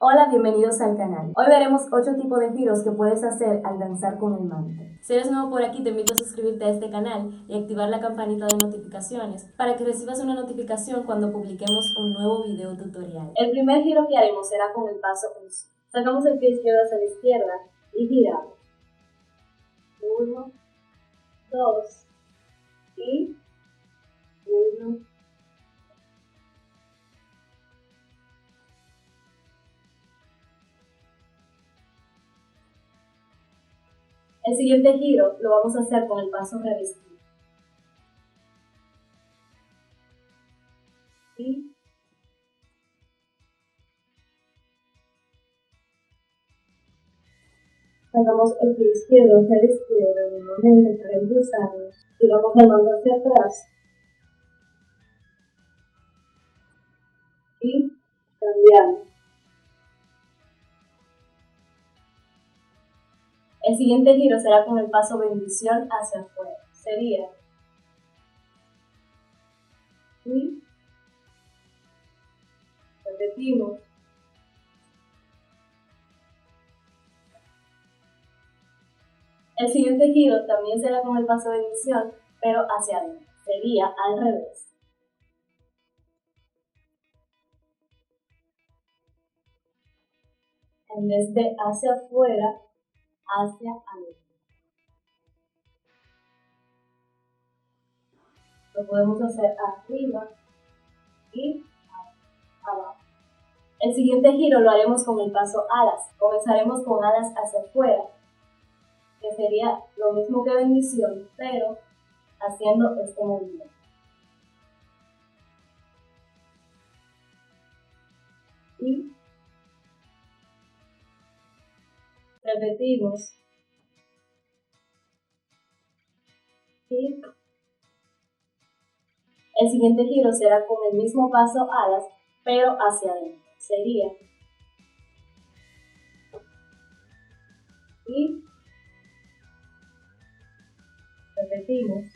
Hola, bienvenidos al canal. Hoy veremos 8 tipos de giros que puedes hacer al danzar con el manto. Si eres nuevo por aquí, te invito a suscribirte a este canal y activar la campanita de notificaciones para que recibas una notificación cuando publiquemos un nuevo video tutorial. El primer giro que haremos será con el paso 11. Sacamos el pie izquierdo hacia la izquierda y giramos. 1, 2 y 1. El siguiente giro lo vamos a hacer con el paso revestido. Y sacamos el pie izquierdo hacia la izquierda, nuevamente para impulsarnos. Giramos el manto hacia atrás. Y cambiamos. El siguiente giro será con el paso bendición hacia afuera. Sería y repetimos. El siguiente giro también será con el paso bendición, pero hacia adentro. Sería al revés. En vez de hacia afuera, hacia adentro. Lo podemos hacer arriba y abajo. El siguiente giro lo haremos con el paso alas. Comenzaremos con alas hacia afuera, que sería lo mismo que bendición, pero haciendo este movimiento. Y repetimos. Y el siguiente giro será con el mismo paso alas, pero hacia adentro. Sería y repetimos.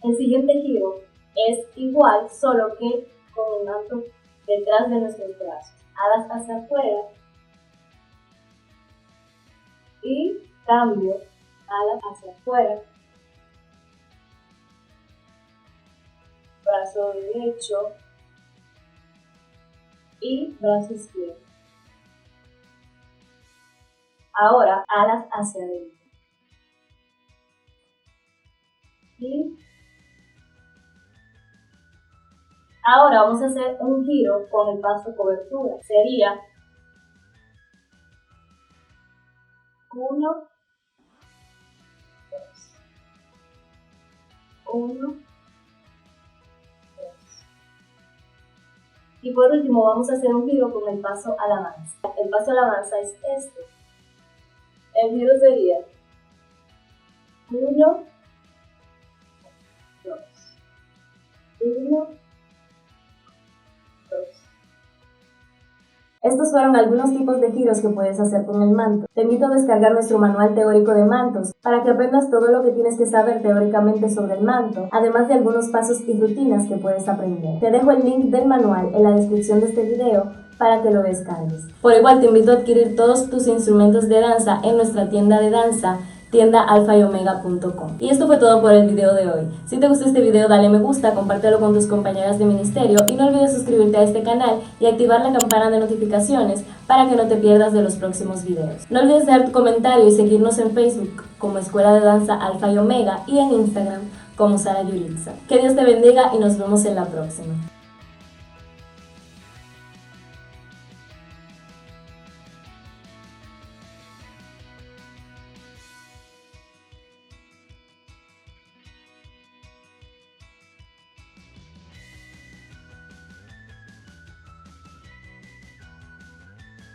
El siguiente giro es igual, solo que con el manto detrás de nuestros brazos. Alas hacia afuera y cambio, alas hacia afuera, brazo derecho y brazo izquierdo. Ahora alas hacia adentro. Y ahora vamos a hacer un giro con el paso cobertura. Sería 1, 2, 1, 2. Y por último vamos a hacer un giro con el paso alabanza. El paso alabanza es este. El giro sería 1, 2, 1, 2. Estos fueron algunos tipos de giros que puedes hacer con el manto. Te invito a descargar nuestro manual teórico de mantos para que aprendas todo lo que tienes que saber teóricamente sobre el manto, además de algunos pasos y rutinas que puedes aprender. Te dejo el link del manual en la descripción de este video para que lo descargues. Por igual te invito a adquirir todos tus instrumentos de danza en nuestra tienda de danza, tiendaalfayomega.com. Y esto fue todo por el video de hoy. Si te gustó este video, dale me gusta, compártelo con tus compañeras de ministerio y no olvides suscribirte a este canal y activar la campana de notificaciones para que no te pierdas de los próximos videos. No olvides dejar tu comentario y seguirnos en Facebook como Escuela de Danza Alfa y Omega y en Instagram como Sara Yuritza. Que Dios te bendiga y nos vemos en la próxima.